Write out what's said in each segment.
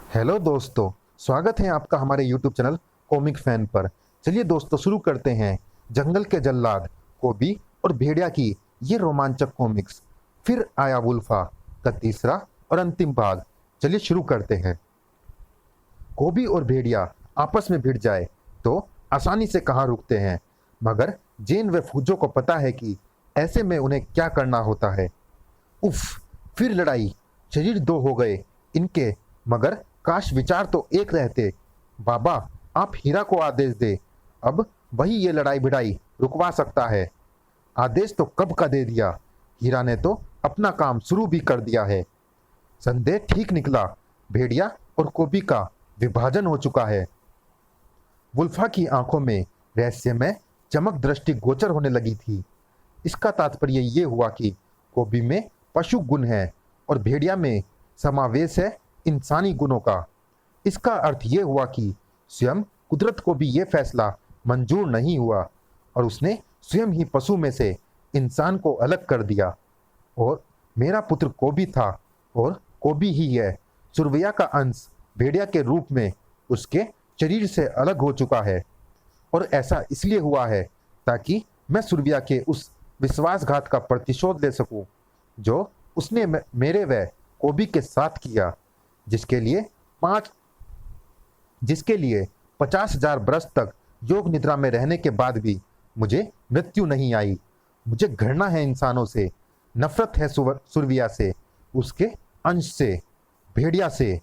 Hello दोस्तों, स्वागत है आपका हमारे यूट्यूब चैनल कॉमिक फैन पर। चलिए दोस्तों शुरू करते हैं जंगल के जल्लाद कोबी और भेड़िया की ये रोमांचक कॉमिक्स। फिर आया वुल्फा का तीसरा और अंतिम भाग। चलिए शुरू करते हैं। कोबी और भेड़िया आपस में भिड़ जाए तो आसानी से कहाँ रुकते हैं, मगर जेन व फूजो को पता है कि ऐसे में उन्हें क्या करना होता है। उफ, फिर लड़ाई। शरीर दो हो गए इनके, मगर काश विचार तो एक रहते। बाबा, आप हीरा को आदेश दे, अब वही ये लड़ाई भिड़ाई रुकवा सकता है। आदेश तो कब का दे दिया, हीरा ने तो अपना काम शुरू भी कर दिया है। संदेह ठीक निकला, भेड़िया और कोबी का विभाजन हो चुका है। वुल्फा की आंखों में रहस्यमय चमक दृष्टि गोचर होने लगी थी। इसका तात्पर्य ये हुआ कि कोबी में पशु गुण है और भेड़िया में समावेश है इंसानी गुणों का। इसका अर्थ ये हुआ कि स्वयं कुदरत को भी ये फैसला मंजूर नहीं हुआ और उसने स्वयं ही पशु में से इंसान को अलग कर दिया। और मेरा पुत्र कोबी था और कोबी ही है। सुरवैया का अंश भेड़िया के रूप में उसके शरीर से अलग हो चुका है, और ऐसा इसलिए हुआ है ताकि मैं सुरवैया के उस विश्वासघात का प्रतिशोध ले सकूं जो उसने मेरे व कोबी के साथ किया, जिसके लिए 50,000 बरस तक योग निद्रा में रहने के बाद भी मुझे मृत्यु नहीं आई। मुझे घृणा है इंसानों से, नफरत है सुरविया से, उसके अंश से, भेड़िया से।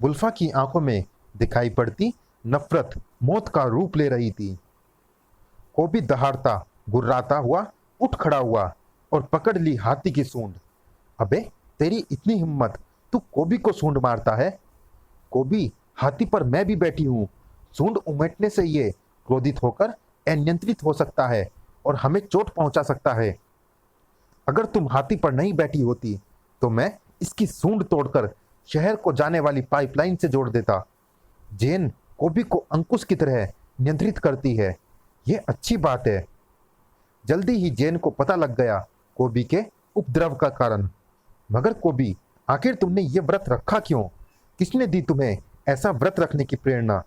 वुल्फा की आंखों में दिखाई पड़ती नफरत मौत का रूप ले रही थी। कोबी दहाड़ता गुर्राता हुआ उठ खड़ा हुआ और पकड़ ली हाथी की सूंड। अबे, तेरी इतनी हिम्मत, तू कोबी को सूंड मारता है? कोबी, हाथी पर मैं भी बैठी हूं। सूंड उमेटने से ये क्रोधित होकर अनियंत्रित हो सकता है और हमें चोट पहुंचा सकता है। अगर तुम हाथी पर नहीं बैठी होती तो मैं इसकी सूंड तोड़कर शहर को जाने वाली पाइपलाइन से जोड़ देता। जेन कोबी को अंकुश की तरह नियंत्रित करती है, यह अच्छी बात है। जल्दी ही जेन को पता लग गया कोबी के उपद्रव का कारण। मगर कोबी, आखिर तुमने ये व्रत रखा क्यों? किसने दी तुम्हें ऐसा व्रत रखने की प्रेरणा?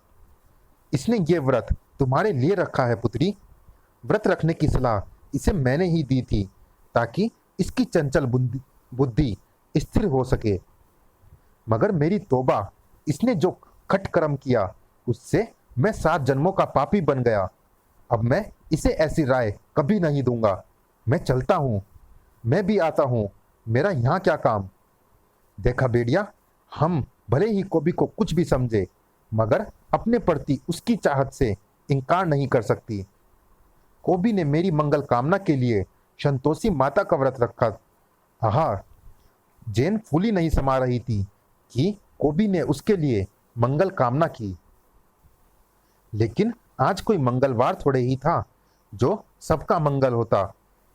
इसने ये व्रत तुम्हारे लिए रखा है पुत्री। व्रत रखने की सलाह इसे मैंने ही दी थी ताकि इसकी चंचल बुद्धि स्थिर हो सके। मगर मेरी तौबा, इसने जो खट कर्म किया उससे मैं 7 जन्मों का पापी बन गया। अब मैं इसे ऐसी राय कभी नहीं दूंगा। मैं चलता हूं, मैं भी आता हूं, मेरा यहां क्या काम? देखा भेड़िया, हम भले ही कोबी को कुछ भी समझे, मगर अपने प्रति उसकी चाहत से इनकार नहीं कर सकती। कोबी ने मेरी मंगल कामना के लिए संतोषी माता का व्रत रखा। आहा, जेन फूली नहीं समा रही थी कि कोबी ने उसके लिए मंगल कामना की। लेकिन आज कोई मंगलवार थोड़े ही था जो सबका मंगल होता।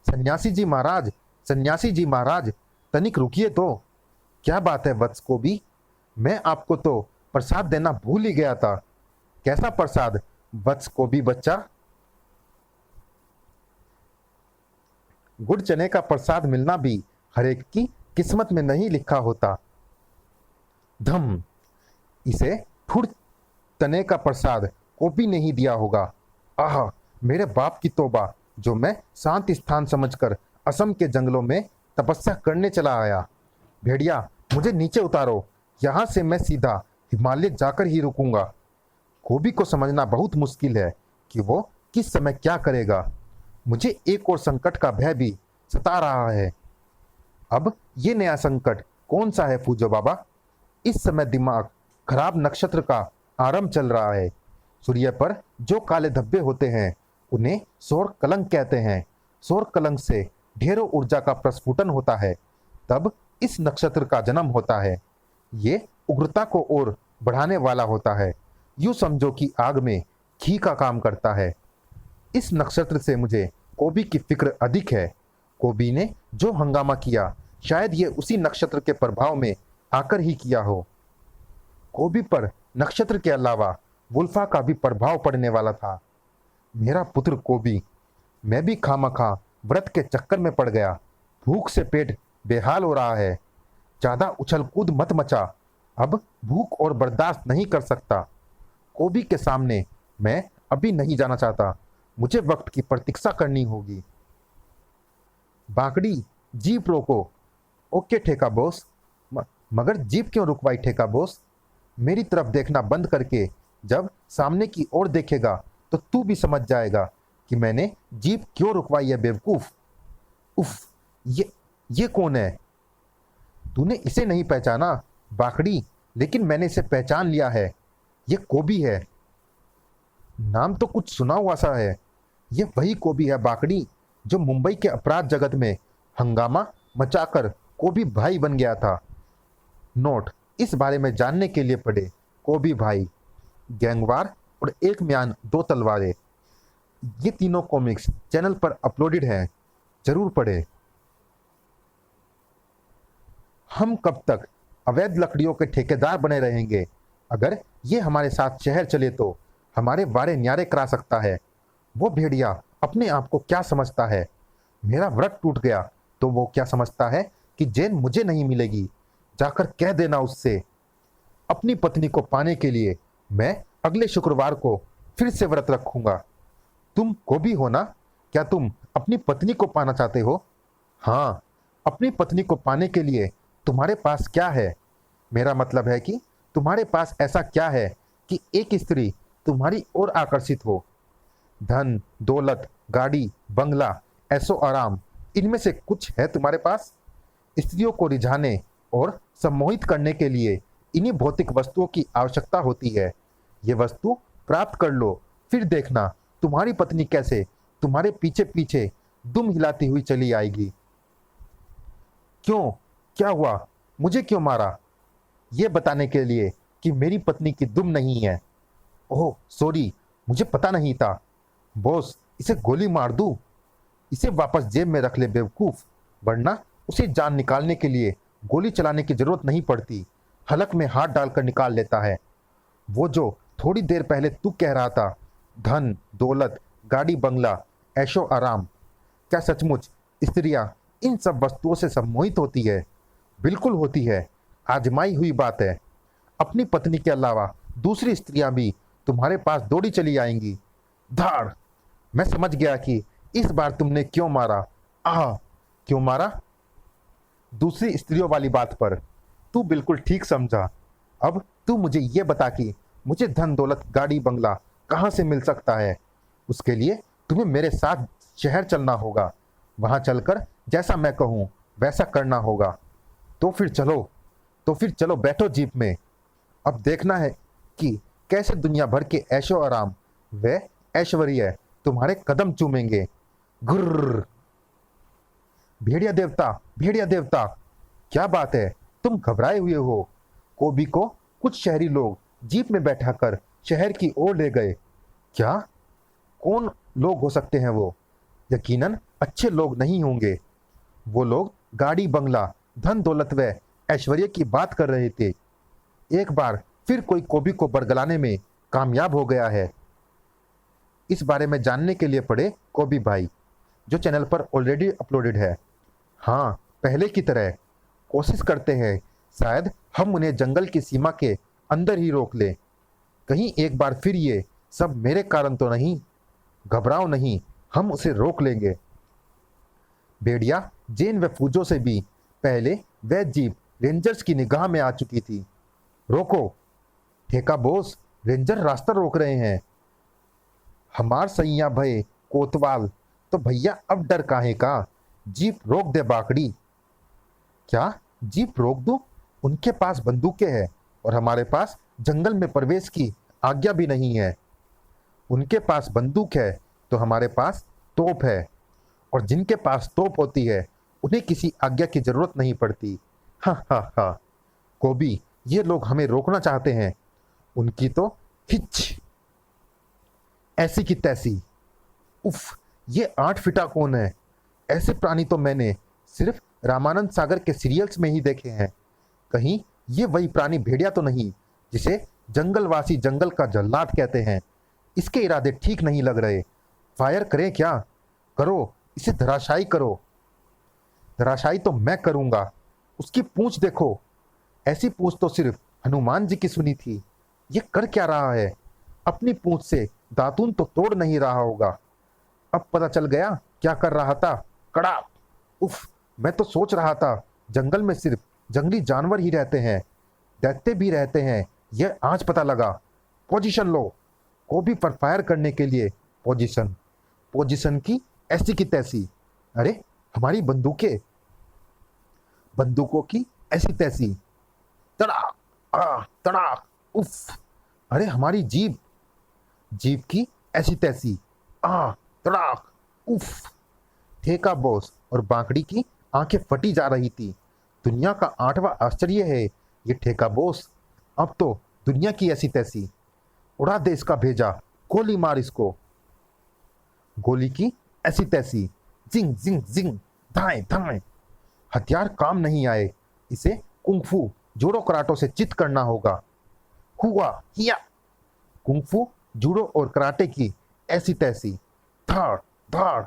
सन्यासी जी महाराज, सन्यासी जी महाराज, तनिक रुकिए तो। क्या बात है वत्स कोबी? मैं आपको तो प्रसाद देना भूल ही गया था। कैसा प्रसाद वत्स कोबी बच्चा? गुड़ चने का प्रसाद मिलना भी हरेक की किस्मत में नहीं लिखा होता। धम, इसे ठुर तने का प्रसाद कोबी ने ही दिया होगा। आह, मेरे बाप की तौबा, जो मैं शांत स्थान समझकर असम के जंगलों में तपस्या करने चला आया। भेड़िया, मुझे नीचे उतारो, यहां से मैं सीधा हिमालय जाकर ही रुकूंगा। कोबी को समझना बहुत मुश्किल है कि वो किस समय क्या करेगा। मुझे एक और संकट का भय भी सता रहा है। अब ये नया संकट कौन सा है फूजो बाबा? इस समय दिमाग खराब नक्षत्र का आरंभ चल रहा है। सूर्य पर जो काले धब्बे होते हैं उन्हें सौर कलंक कहते हैं। सौर कलंक से ढेरों ऊर्जा का प्रस्फुटन होता है, तब इस नक्षत्र का जन्म होता है। ये उग्रता को और बढ़ाने वाला होता है। यूं समझो कि आग में घी का काम करता है। इस नक्षत्र से मुझे कोबी की फिक्र अधिक है। कोबी ने जो हंगामा किया, शायद ये उसी नक्षत्र के प्रभाव में आकर ही किया हो। कोबी पर नक्षत्र के अलावा वुल्फा का भी प्रभाव पड़ने वाला था। मेरा पुत्र कोबी, मैं भी खामखा व्रत के चक्कर में पड़ गया। भूख से पेट बेहाल हो रहा है। ज्यादा उछल कूद मत मचा। अब भूख और बर्दाश्त नहीं कर सकता। कोबी के सामने मैं अभी नहीं जाना चाहता। मुझे वक्त की प्रतीक्षा करनी होगी। बाकड़ी, जीप रोको। ओके ठेका बॉस। मगर जीप क्यों रुकवाई ठेका बॉस? मेरी तरफ देखना बंद करके जब सामने की ओर देखेगा तो तू भी समझ जाएगा कि मैंने जीप क्यों रुकवाई है बेवकूफ। उफ, ये कौन है? तूने इसे नहीं पहचाना बाकड़ी, लेकिन मैंने इसे पहचान लिया है। ये कोबी है। नाम तो कुछ सुना हुआ सा है। ये वही कोबी है बाकड़ी जो मुंबई के अपराध जगत में हंगामा मचाकर कोबी भाई बन गया था। नोट इस बारे में जानने के लिए पढ़े कोबी भाई, गैंगवार और एक म्यान दो तलवारें। ये तीनों कॉमिक्स चैनल पर अपलोडेड हैं, जरूर पढ़े। हम कब तक अवैध लकड़ियों के ठेकेदार बने रहेंगे? अगर ये हमारे साथ शहर चले तो हमारे वारे न्यारे करा सकता है। वो भेड़िया अपने आप को क्या समझता है? मेरा व्रत टूट गया तो वो क्या समझता है कि जेन मुझे नहीं मिलेगी? जाकर कह देना उससे। अपनी पत्नी को पाने के लिए मैं अगले शुक्रवार को फिर से व्रत रखूंगा। तुम कोबी हो ना? क्या तुम अपनी पत्नी को पाना चाहते हो? हाँ, अपनी पत्नी को पाने के लिए तुम्हारे पास क्या है? मेरा मतलब है कि तुम्हारे पास ऐसा क्या है कि एक स्त्री तुम्हारी ओर आकर्षित हो? धन, दौलत, गाड़ी, बंगला, ऐशो आराम, इनमें से कुछ है तुम्हारे पास? स्त्रियों को रिझाने और सम्मोहित करने के लिए इन्हीं भौतिक वस्तुओं की आवश्यकता होती है। ये वस्तु प्राप्त कर लो, फिर देखना तुम्हारी पत्नी कैसे तुम्हारे पीछे पीछे दुम हिलाती हुई चली आएगी। क्यों? क्या हुआ? मुझे क्यों मारा? ये बताने के लिए कि मेरी पत्नी की दुम नहीं है। ओह सॉरी, मुझे पता नहीं था। बॉस, इसे गोली मार दूं? इसे वापस जेब में रख ले बेवकूफ, वरना उसे जान निकालने के लिए गोली चलाने की जरूरत नहीं पड़ती। हलक में हाथ डालकर निकाल लेता है। वो जो थोड़ी देर पहले तू कह रहा था, धन, दौलत, गाड़ी, बंगला, ऐशो आराम, क्या सचमुच स्त्रियां इन सब वस्तुओं से सम्मोहित होती है? बिल्कुल होती है, आजमाई हुई बात है। अपनी पत्नी के अलावा दूसरी स्त्रियां भी तुम्हारे पास दौड़ी चली आएंगी। धाड़! मैं समझ गया कि इस बार तुमने क्यों मारा। आह, क्यों मारा? दूसरी स्त्रियों वाली बात पर। तू बिल्कुल ठीक समझा। अब तू मुझे ये बता कि मुझे धन, दौलत, गाड़ी, बंगला कहाँ से मिल सकता है? उसके लिए तुम्हें मेरे साथ शहर चलना होगा। वहां चलकर जैसा मैं कहूँ वैसा करना होगा। तो फिर चलो बैठो जीप में। अब देखना है कि कैसे दुनिया भर के ऐशो आराम व ऐश्वर्य तुम्हारे कदम चूमेंगे। गुर्र! भेड़िया देवता, क्या बात है? तुम घबराए हुए हो? कोबी को कुछ शहरी लोग जीप में बैठाकर शहर की ओर ले गए। क्या? कौन लोग हो सकते हैं वो? यकीनन अच्छे लोग नहीं होंगे। वो लोग गाड़ी, बंगला, धन, दौलत व ऐश्वर्य की बात कर रहे थे। एक बार फिर कोई कोबी को बरगलाने में कामयाब हो गया है। इस बारे में जानने के लिए पढ़े कोबी भाई, जो चैनल पर ऑलरेडी अपलोडेड है। हाँ, पहले की तरह कोशिश करते हैं, शायद हम उन्हें जंगल की सीमा के अंदर ही रोक लें। कहीं एक बार फिर ये सब मेरे कारण तो नहीं? घबराओ नहीं, हम उसे रोक लेंगे। भेड़िया जेन व फूजो से भी पहले वह जीप रेंजर्स की निगाह में आ चुकी थी। रोको! ठेका बॉस, रेंजर रास्ता रोक रहे हैं। हमार सैया भय कोतवाल, तो भैया अब डर काहे का? जीप रोक दे बाकड़ी। क्या जीप रोक दूं? उनके पास बंदूकें हैं और हमारे पास जंगल में प्रवेश की आज्ञा भी नहीं है। उनके पास बंदूक है तो हमारे पास तोप है, और जिनके पास तोप होती है उन्हें किसी आज्ञा की जरूरत नहीं पड़ती। हा हा हा। कोबी, ये लोग हमें रोकना चाहते हैं। उनकी तो हिच ऐसी की तैसी। उफ, ये 8 फीटा कौन है? ऐसे प्राणी तो मैंने सिर्फ रामानंद सागर के सीरियल्स में ही देखे हैं। कहीं ये वही प्राणी भेड़िया तो नहीं जिसे जंगलवासी जंगल का जल्लाद कहते हैं? इसके इरादे ठीक नहीं लग रहे। फायर करें क्या? करो, इसे धराशायी करो। धराशायी तो मैं करूंगा। उसकी पूंछ देखो, ऐसी पूंछ तो सिर्फ हनुमान जी की सुनी थी। ये कर क्या रहा है? अपनी पूंछ से दातून तो तोड़ नहीं रहा होगा। अब पता चल गया क्या कर रहा था। कड़ाक! उफ! मैं तो सोच रहा था जंगल में सिर्फ जंगली जानवर ही रहते हैं, दैत्य भी रहते हैं। यह आज पता लगा। पोजीशन लो। कोबी पर फायर करने के लिए पोजीशन। पोजीशन की ऐसी की तैसी। अरे हमारी बंदूकों की ऐसी तैसी। तड़ाक! तड़ाक! उफ! अरे हमारी जीप की ऐसी तैसी। तड़ाक! उफ! ठेका बोस और बांकड़ी की आंखें फटी जा रही थी। दुनिया का 8वां आश्चर्य है ये ठेका बोस। अब तो दुनिया की ऐसी तैसी। उड़ा दे इसका भेजा। गोली मार इसको। गोली की ऐसी तैसी। जिंग जिंग जिंग। धाए धाए। हथियार काम नहीं आए। इसे कुंफू जूडो कराटो से चित करना होगा। हुआ हिया। कुंफू जूडो और कराटे की ऐसी तैसी। धाड़ धाड़।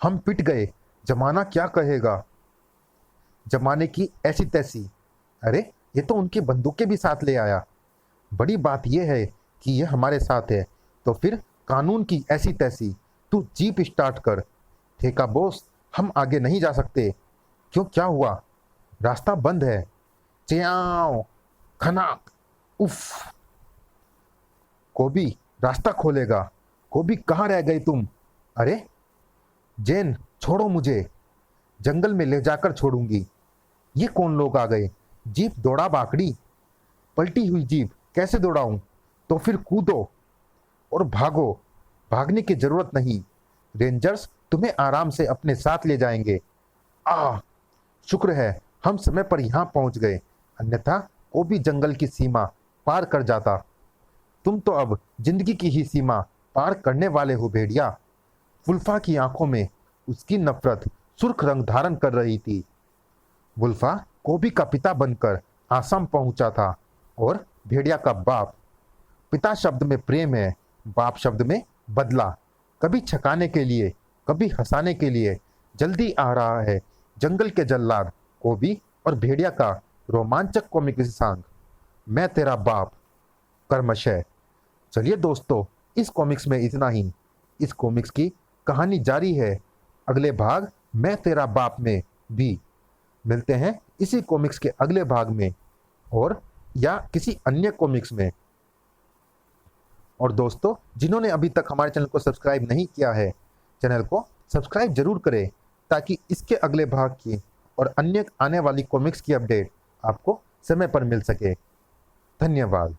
हम पिट गए। जमाना क्या कहेगा? जमाने की ऐसी तैसी। अरे ये तो उनकी बंदूकें भी साथ ले आया। बड़ी बात यह है कि यह हमारे साथ है, तो फिर कानून की ऐसी तैसी। तू जीप स्टार्ट कर। ठेका बोस, हम आगे नहीं जा सकते। क्यों, क्या हुआ? रास्ता बंद है। च्याओ! खनाक! उफ! कोबी रास्ता खोलेगा। कोबी कहाँ रह गई तुम? अरे जेन, छोड़ो मुझे। जंगल में ले जाकर छोड़ूंगी। ये कौन लोग आ गए? जीप दौड़ा बाकड़ी। पलटी हुई जीप कैसे दौड़ाऊं? तो फिर कूदो और भागो। भागने की जरूरत नहीं। रेंजर्स तुम्हें आराम से अपने साथ ले जाएंगे। शुक्र है हम समय पर यहां पहुंच गए, अन्यथा वो भी जंगल की सीमा पार कर जाता। तुम तो अब जिंदगी की ही सीमा पार करने वाले हो भेड़िया। वुल्फा की आंखों में उसकी नफरत सुर्ख रंग धारण कर रही थी। वुल्फा कोबी का पिता बनकर आसाम पहुंचा था और भेड़िया का बाप। पिता शब्द में प्रेम है, बाप शब्द में बदला। कभी छकाने के लिए, कभी हंसाने के लिए जल्दी आ रहा है जंगल के जल्लाद कोबी और भेड़िया का रोमांचक कॉमिक सांग, मैं तेरा बाप। कर्मशः। चलिए दोस्तों, इस कॉमिक्स में इतना ही। इस कॉमिक्स की कहानी जारी है अगले भाग मैं तेरा बाप में भी। मिलते हैं इसी कॉमिक्स के अगले भाग में और या किसी अन्य कॉमिक्स में। और दोस्तों, जिन्होंने अभी तक हमारे चैनल को सब्सक्राइब नहीं किया है, चैनल को सब्सक्राइब जरूर करें ताकि इसके अगले भाग की और अन्य आने वाली कॉमिक्स की अपडेट आपको समय पर मिल सके। धन्यवाद।